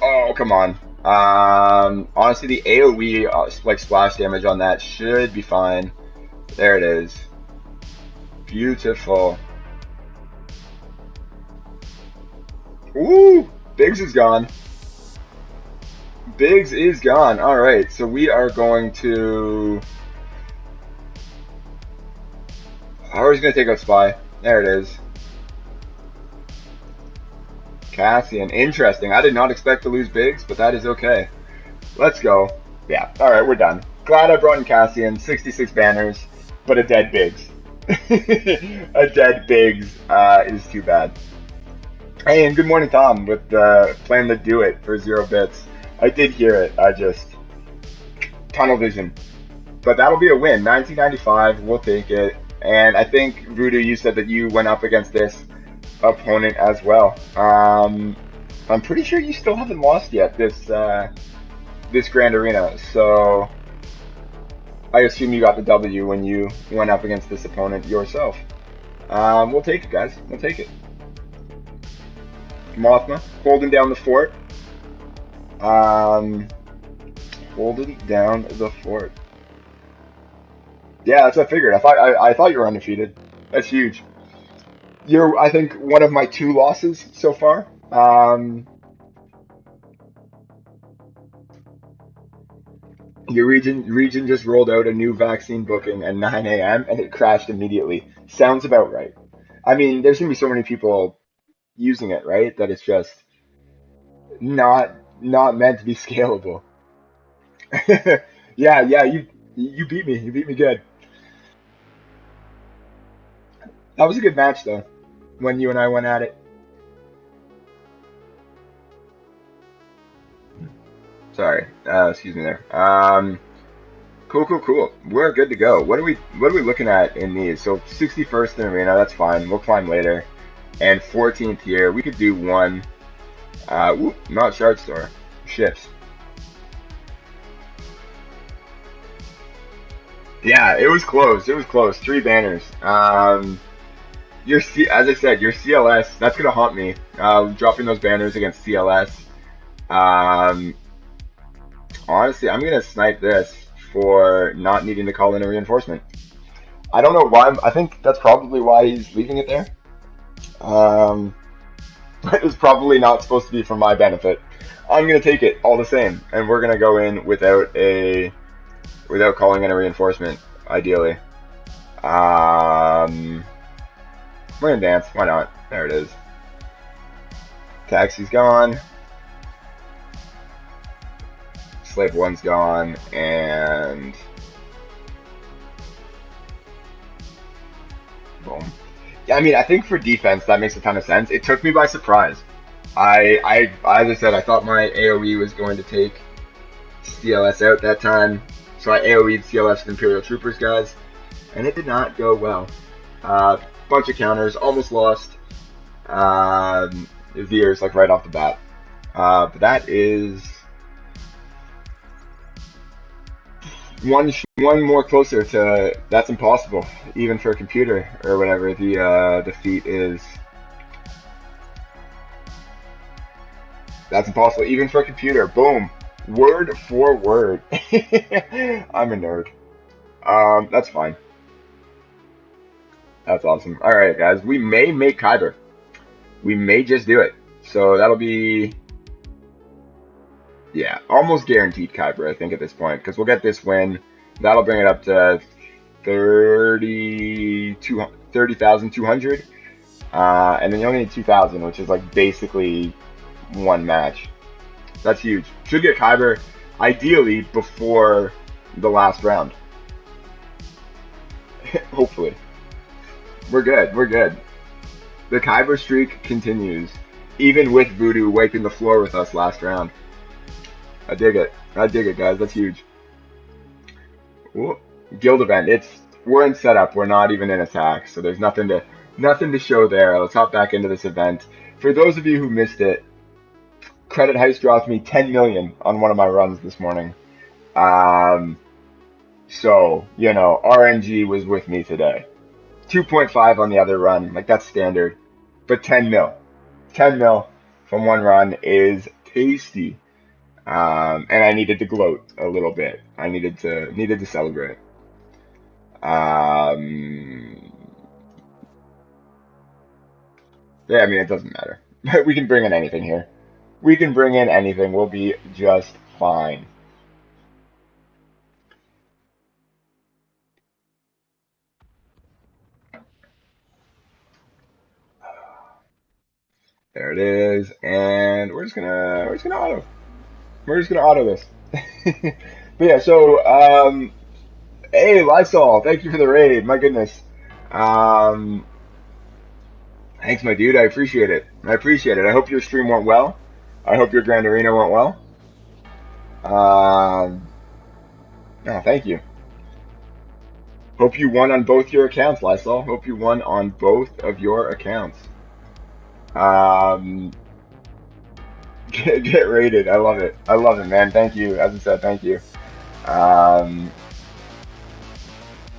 Oh, come on. Honestly, the AoE like splash damage on that should be fine. There it is. Beautiful. Ooh, Biggs is gone. Biggs is gone. Alright, so we are going to... We're just going to take out Spy. There it is. Cassian. Interesting. I did not expect to lose Biggs, but that is okay. Let's go. Yeah, alright, we're done. Glad I brought in Cassian. 66 banners, but a dead Biggs. A dead Biggs is too bad. Hey, and good morning, Tom, with playing the Do It for 0 bits. I did hear it. I just... Tunnel vision. But that'll be a win. 1995, we'll take it. And I think, Voodoo, you said that you went up against this opponent as well. I'm pretty sure you still haven't lost yet this Grand Arena. So I assume you got the W when you went up against this opponent yourself. We'll take it, guys. We'll take it. Mothma holding down the fort. Holding down the fort. Yeah, that's what I figured. I thought you were undefeated. That's huge. You're, I think, one of my 2 losses so far. Your region just rolled out a new vaccine booking at 9 a.m. and it crashed immediately. Sounds about right. I mean, there's gonna be so many people using it, right? That it's just not meant to be scalable. yeah, you beat me. You beat me good. That was a good match though, when you and I went at it. Sorry, excuse me there. Cool. We're good to go. What are we looking at in these? So 61st in arena, that's fine. We'll climb later. And 14th here, we could do 1. Not shard store. Shifts. Yeah, it was close. 3 banners. As I said, your CLS, that's gonna haunt me. Dropping those banners against CLS. Honestly, I'm gonna snipe this for not needing to call in a reinforcement. I don't know why. I think that's probably why he's leaving it there. It was probably not supposed to be for my benefit. I'm gonna take it all the same, and we're gonna go in without calling in a reinforcement, ideally. We're gonna dance. Why not? There it is. Taxi's gone. Slave 1's gone, and boom. Yeah, I mean, I think for defense that makes a ton of sense. It took me by surprise. As I said, I thought my AoE was going to take CLS out that time, so I AoE'd CLS with Imperial Troopers, guys, and it did not go well. Bunch of counters, almost lost Veers like right off the bat. But that is one more closer to that's impossible, even for a computer or whatever the feat is. That's impossible, even for a computer. Boom. Word for word. I'm a nerd. That's fine. That's awesome. Alright, guys. We may make Kyber. We may just do it. So that'll be, yeah, almost guaranteed Kyber, I think, at this point. Because we'll get this win. That'll bring it up to 30,200. And then you only need 2,000, which is like basically one match. That's huge. Should get Kyber, ideally, before the last round. Hopefully. We're good. We're good. The Kyber streak continues, even with Voodoo wiping the floor with us last round. I dig it. I dig it, guys. That's huge. Ooh, guild event. We're in setup. We're not even in attack, so there's nothing to show there. Let's hop back into this event. For those of you who missed it, Credit Heist dropped me 10 million on one of my runs this morning. So, you know, RNG was with me today. 2.5 on the other run, like that's standard. But 10 mil. 10 mil from one run is tasty. And I needed to gloat a little bit. I needed to celebrate. Yeah, I mean, it doesn't matter. We can bring in anything here. We can bring in anything. We'll be just fine. There it is, and we're just gonna auto. We're just gonna auto this. But yeah, so hey Lysol, thank you for the raid. My goodness. Thanks, my dude. I appreciate it. I appreciate it. I hope your stream went well. I hope your Grand Arena went well. Oh, thank you. Hope you won on both your accounts, Lysol. Hope you won on both of your accounts. Get rated. I love it. I love it, man. Thank you. As I said, thank you.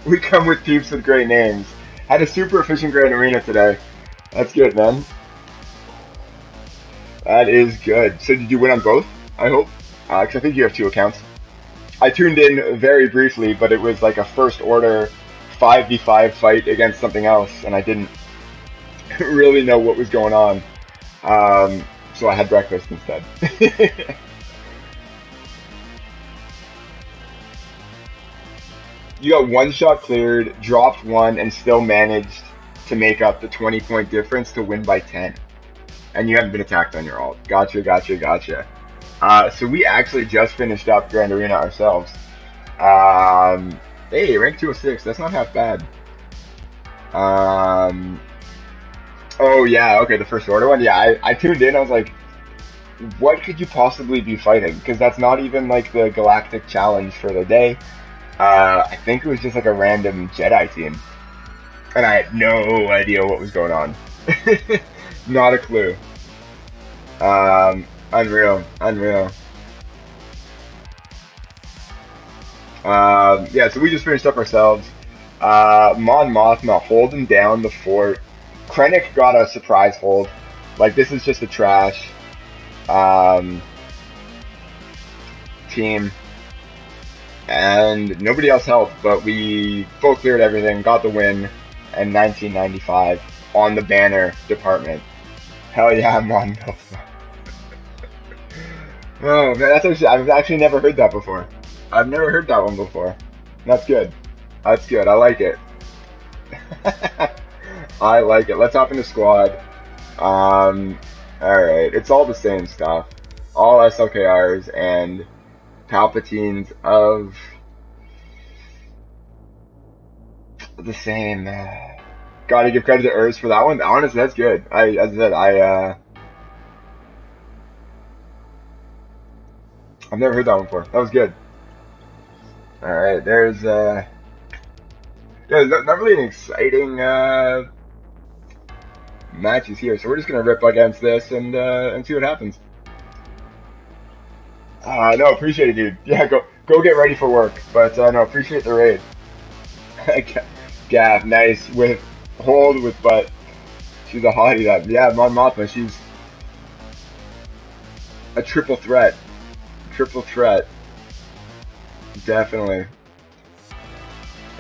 We come with peeps with great names. Had a super efficient Grand Arena today. That's good, man. That is good. So did you win on both, I hope? Because I think you have 2 accounts. I tuned in very briefly, but it was like a first order 5v5 fight against something else, and I didn't really know what was going on. So I had breakfast instead. You got 1 shot cleared, dropped 1, and still managed to make up the 20-point difference to win by 10. And you haven't been attacked on your ult. Gotcha, gotcha, gotcha. So we actually just finished up Grand Arena ourselves. Hey, rank 206. That's not half bad. Oh yeah, okay, the first order one. Yeah, I tuned in. I was like, what could you possibly be fighting? Because that's not even like the Galactic Challenge for the day. I think it was just like a random Jedi team. And I had no idea what was going on. Not a clue. Unreal. Yeah, so we just finished up ourselves. Mon Mothma holding down the fort. Krennic got a surprise hold. Like, this is just a trash team. And nobody else helped, but we full cleared everything, got the win, and 1995 on the banner department. Hell yeah, Mon Mothma. Oh man, that's actually, I've actually never heard that before. I've never heard that one before. That's good. That's good. I like it. I like it. Let's hop into squad. Alright. It's all the same stuff. All SLKRs and Palpatines of the same. Gotta give credit to Urs for that one. Honestly, that's good. As I said, I've never heard that one before. That was good. Alright, there's not really an exciting matches here, so we're just gonna rip against this and see what happens. No, appreciate it, dude. Yeah, go get ready for work. But no, appreciate the raid. GAC, nice with hold with butt. She's a hottie. That yeah, Mon Mothma. She's A triple threat. Triple threat. Definitely.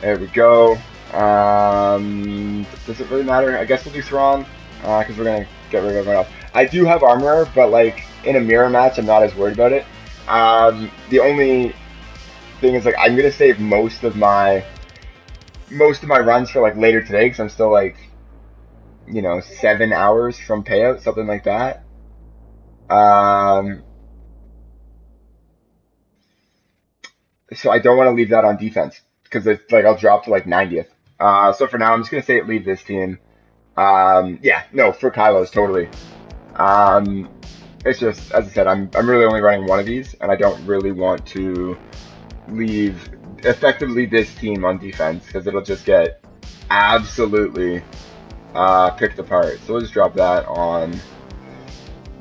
There we go. Does it really matter? I guess we'll do Thrawn, because we're gonna get rid of everyone else. I do have armor, but like in a mirror match, I'm not as worried about it. The only thing is like I'm gonna save most of my runs for like later today, because I'm still like 7 hours from payout, something like that. Um, so I don't want to leave that on defense because it's like I'll drop to like 90th. So for now, I'm just gonna say leave this team. Yeah, no, for Kylo's totally. Um, it's just as I said, I'm really only running one of these, and I don't really want to leave effectively this team on defense because it'll just get absolutely picked apart. So we'll just drop that on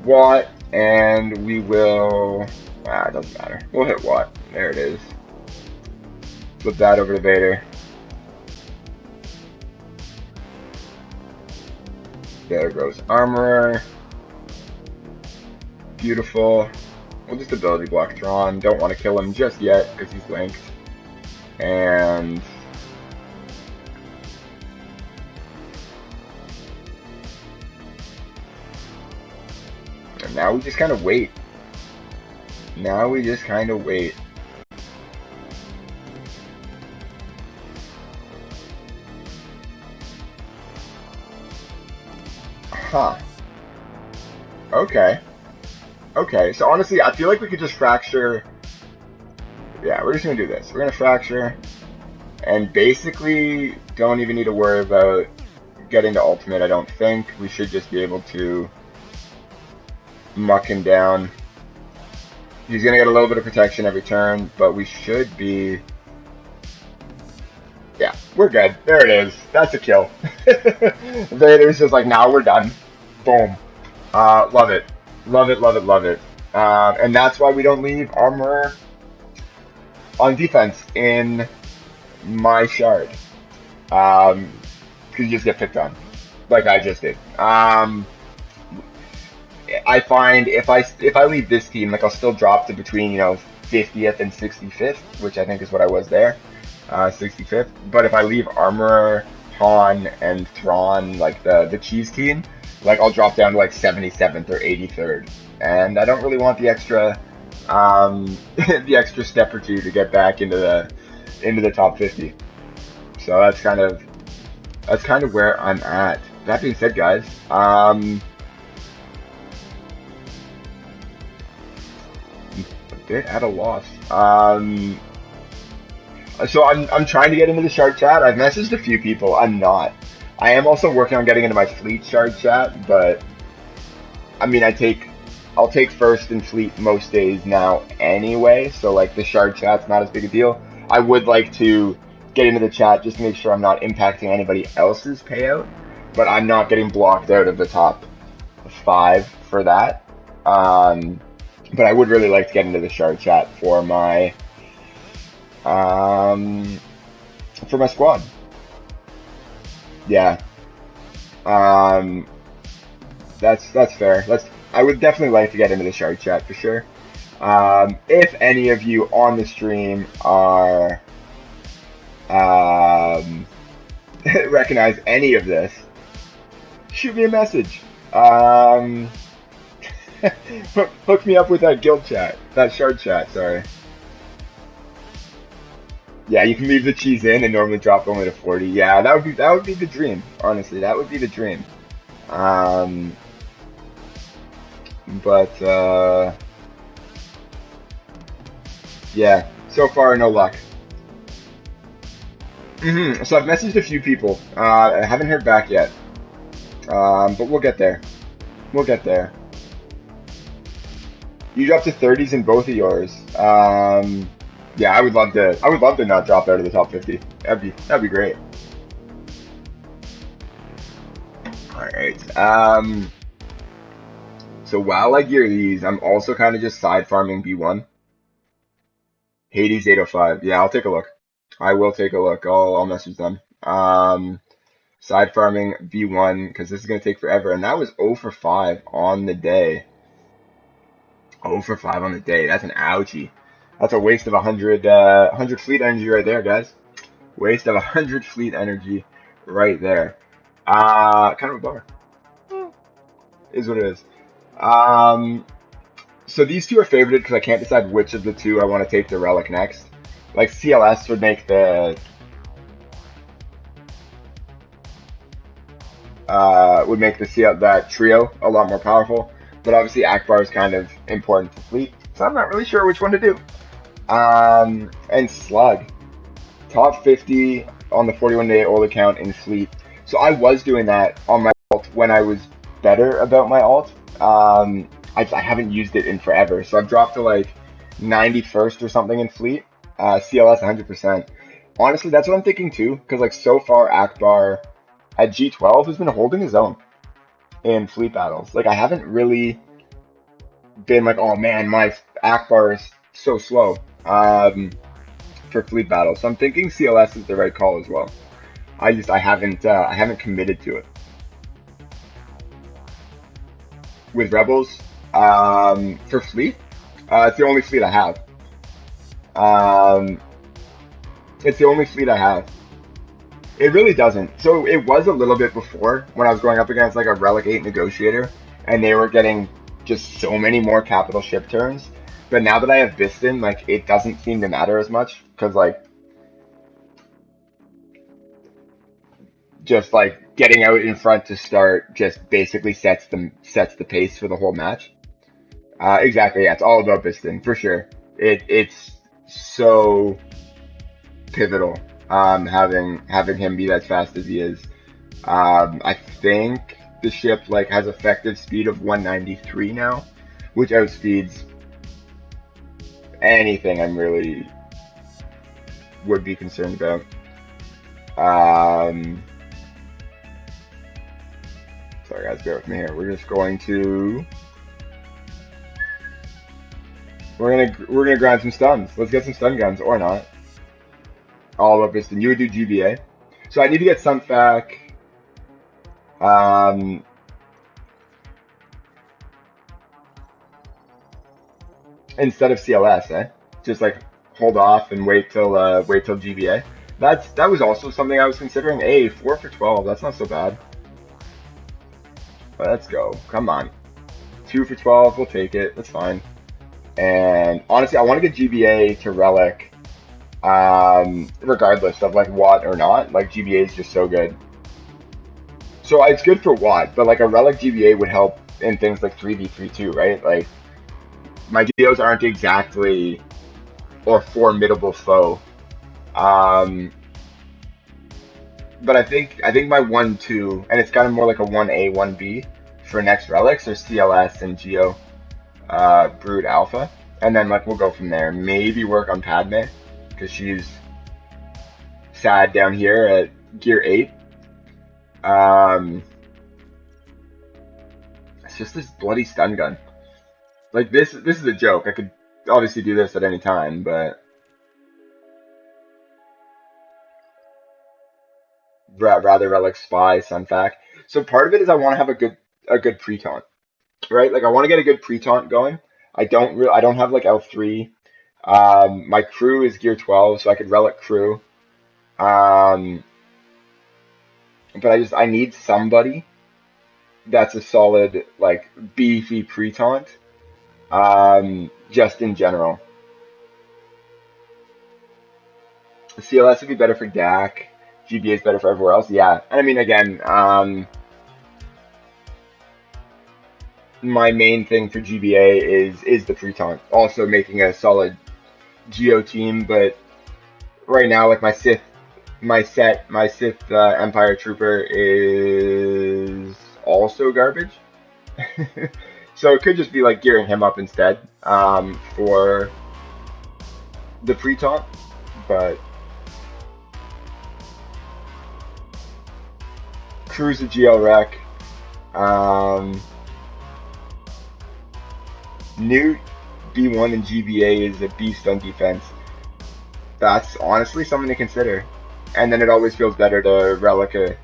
Watt, and we will. It doesn't matter. We'll hit Watt. There it is. Flip that over to Vader. There goes Armorer. Beautiful. We'll just ability block Thrawn. Don't want to kill him just yet because he's linked. And now we just kind of wait. Now we just kind of wait. Huh. Okay. Okay, so honestly, I feel like we could just fracture. Yeah, we're just gonna do this. We're gonna fracture, and basically don't even need to worry about getting to ultimate. I don't think we should just be able to muck him down. He's gonna get a little bit of protection every turn, but we should be. Yeah, we're good. There it is. That's a kill. Vader's just like, now we're done. Boom. Love it. Love it, love it, love it. And that's why we don't leave armor on defense in my shard. Because you just get picked on. Like I just did. I find if I leave this team, like I'll still drop to between 50th and 65th, which I think is what I was there, 65th. But if I leave Armorer, Han, and Thrawn, like the cheese team, like I'll drop down to like 77th or 83rd, and I don't really want the extra the extra step or two to get back into the top 50. So that's kind of where I'm at. That being said, guys, a bit at a loss. So I'm trying to get into the shard chat. I've messaged a few people. I'm not. I am also working on getting into my fleet shard chat, but I mean, I'll take first in fleet most days now anyway. So like the shard chat's not as big a deal. I would like to get into the chat just to make sure I'm not impacting anybody else's payout, but I'm not getting blocked out of the top 5 for that. But I would really like to get into the shard chat for my squad. Yeah. That's fair. I would definitely like to get into the shard chat for sure. If any of you on the stream are recognize any of this, shoot me a message. Hook me up with that guild chat, that shard chat, sorry. Yeah, you can leave the cheese in and normally drop only to 40. Yeah, that would be the dream, honestly. That would be the dream. Yeah, so far no luck. So I've messaged a few people. I haven't heard back yet. But we'll get there. We'll get there. You dropped to 30s in both of yours. Yeah, I would love to not drop out of the top 50. That'd be great. All right. So while I gear these, I'm also kind of just side farming B1. Hades 805. Yeah, I'll take a look. I will take a look. I'll message them. Side farming B1 because this is gonna take forever, and that was 0 for 5 on the day. 0 for 5 on the day. That's an ouchie. That's a waste of 100 fleet energy right there, guys. Waste of 100 fleet energy right there. Kind of a bummer. Is what it is. So these two are favorited because I can't decide which of the two I want to take the relic next. Like CLS would make the that trio a lot more powerful, but obviously Akbar is kind of important for fleet, so I'm not really sure which one to do. And Slug, top 50 on the 41-day old account in fleet. So I was doing that on my alt when I was better about my alt. I haven't used it in forever, so I've dropped to like 91st or something in fleet. CLS 100%. Honestly, that's what I'm thinking too, because like so far Akbar at G12 has been holding his own in fleet battles. Like I haven't really been like, oh man, my Akbar is so slow for fleet battles. So I'm thinking CLS is the right call as well. I haven't committed to it. With Rebels, for fleet, it's the only fleet I have. It's the only fleet I have. It really doesn't. So it was a little bit before when I was going up against like a Relic 8 negotiator, and they were getting just so many more capital ship turns. But now that I have Biston, like it doesn't seem to matter as much because like just like getting out in front to start just basically sets the pace for the whole match. Exactly, yeah, it's all about Biston for sure. It's so pivotal. Having him be as fast as he is. I think the ship like has effective speed of 193 now, which outspeeds anything I'm really would be concerned about. Sorry guys, bear with me here. We're gonna grind some stuns. Let's get some stun guns or not. All about Biston. You would do GBA. So I need to get Sunfac. Instead of CLS, just like hold off and wait till GBA. That was also something I was considering. Hey, 4 for 12. That's not so bad. Let's go. Come on. 2 for 12. We'll take it. That's fine. And honestly, I want to get GBA to Relic, regardless of like Watt or not. Like GBA is just so good. So it's good for Watt, but like a Relic GBA would help in things like 3v3 too, right? Like my GBOs aren't exactly a formidable foe. But I think my 1-2, and it's kind of more like a 1A, 1B for next relics are CLS and Geo Brood Alpha. And then like we'll go from there. Maybe work on Padme, because she's sad down here at gear 8. It's just this bloody stun gun. Like this is a joke. I could obviously do this at any time, but rather Relic Spy, Sunfac. So part of it is I want to have a good pre-taunt, right? Like I want to get a good pre-taunt going. I don't have like L3. My crew is gear 12, so I could Relic crew. But I need somebody that's a solid like beefy pre-taunt. Just in general. CLS would be better for GAC. GBA is better for everywhere else. Yeah, and I mean again, my main thing for GBA is the pre-taunt. Also making a solid Geo team, but right now like my Sith Empire Trooper is also garbage. So it could just be like gearing him up instead for the pre-taunt, but Crew's a GL wreck. Newt B1 and GBA is a beast on defense. That's honestly something to consider. And then it always feels better to relic a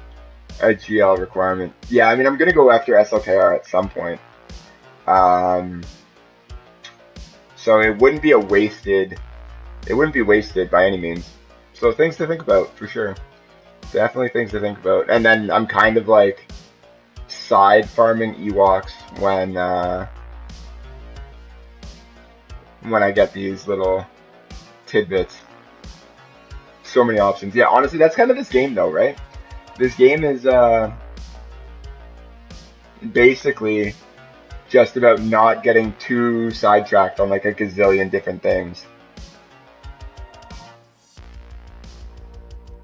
GL requirement. Yeah, I mean I'm gonna go after SLKR at some point. So it wouldn't be wasted by any means. So things to think about for sure. Definitely things to think about. And then I'm kind of like side farming Ewoks when I get these little tidbits. So many options. Yeah, honestly, that's kind of this game though, right? This game is basically just about not getting too sidetracked on like a gazillion different things.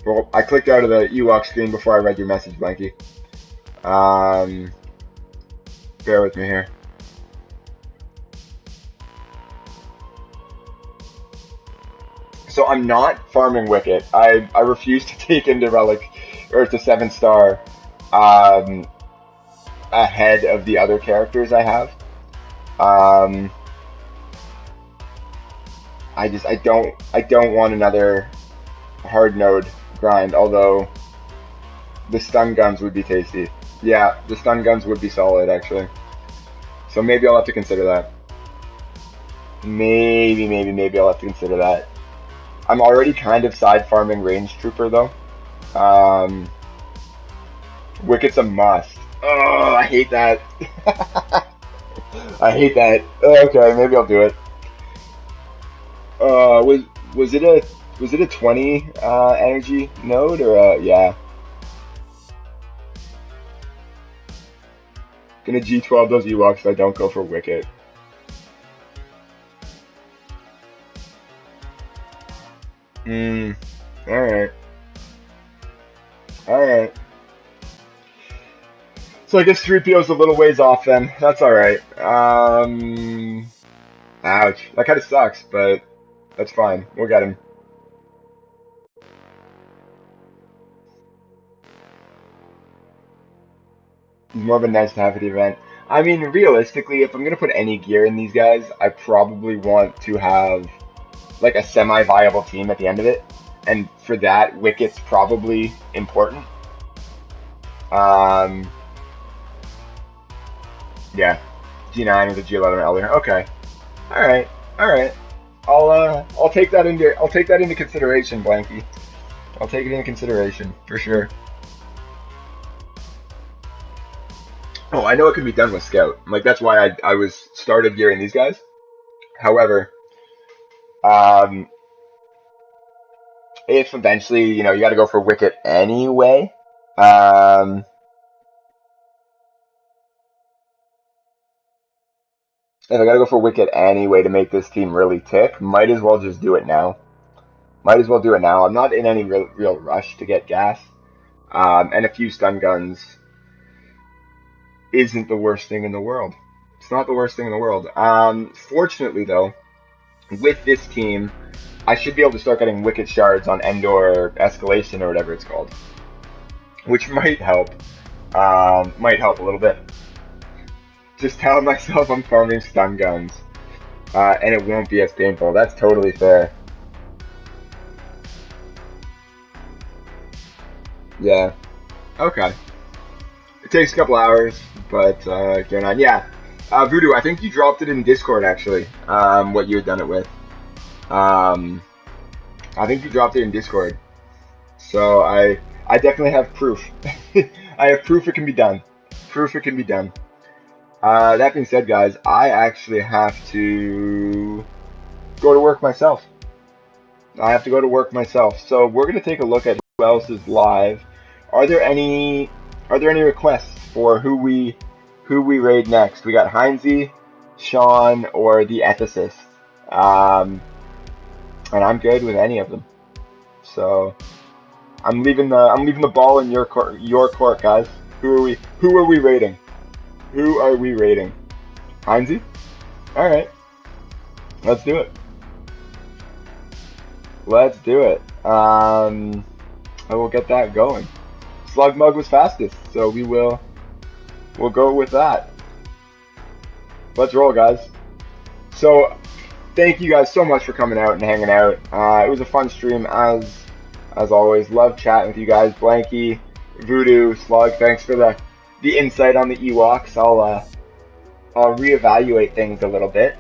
Well, I clicked out of the Ewok screen before I read your message, Blanky. Bear with me here. So I'm not farming Wicket. I refuse to take into Relic or to 7-star ahead of the other characters I have. I don't want another hard node grind, although the stun guns would be tasty. Yeah, the stun guns would be solid actually. So maybe I'll have to consider that. Maybe I'll have to consider that. I'm already kind of side farming Range Trooper though. Wicket's a must. Oh, I hate that. I hate that. Okay, maybe I'll do it. Was it a 20 energy node or yeah? Gonna G12 those Ewoks if I don't go for Wicket. Alright. Alright. So I guess 3PO's a little ways off then. That's alright. Ouch. That kind of sucks, but that's fine. We'll get him. He's more of a nice to have at the event. I mean, realistically, if I'm going to put any gear in these guys, I probably want to have like a semi-viable team at the end of it. And for that, Wicket's probably important. Yeah, G9 with a G11 Elder. Okay, all right. I'll take that into consideration, Blanky. I'll take it into consideration for sure. Oh, I know it can be done with Scout. Like that's why I was started gearing these guys. However, if eventually you got to go for Wicket anyway, if I gotta go for Wicket anyway to make this team really tick, might as well just do it now. I'm not in any real rush to get gas. And a few stun guns isn't the worst thing in the world. It's not the worst thing in the world. Fortunately, though, with this team, I should be able to start getting Wicket shards on Endor Escalation or whatever it's called. Which might help. Might help a little bit. Just telling myself I'm farming stun guns. And it won't be as painful. That's totally fair. Yeah. Okay. It takes a couple hours, but going on. Yeah. Voodoo, I think you dropped it in Discord, actually, what you had done it with. I think you dropped it in Discord. So I definitely have proof. I have proof it can be done. That being said, guys, I actually have to go to work myself. So we're going to take a look at who else is live. Are there any requests for who we raid next? We got Heinze, Sean, or the Ethicist. And I'm good with any of them. So I'm leaving the ball in your court, guys. Who are we raiding? Heinze? Alright. Let's do it. I will get that going. Slugmug was fastest, so we'll go with that. Let's roll, guys. So, thank you guys so much for coming out and hanging out. It was a fun stream, as always. Love chatting with you guys. Blanky, Voodoo, Slug, thanks for the insight on the Ewoks. I'll reevaluate things a little bit.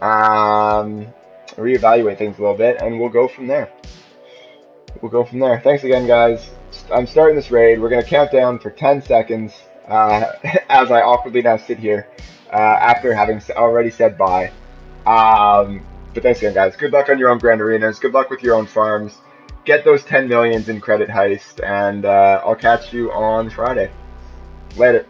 reevaluate things a little bit, and we'll go from there. Thanks again, guys. I'm starting this raid. We're going to count down for 10 seconds as I awkwardly now sit here after having already said bye. But thanks again, guys. Good luck on your own Grand Arenas. Good luck with your own farms. Get those 10 millions in credit heist, and I'll catch you on Friday. Later.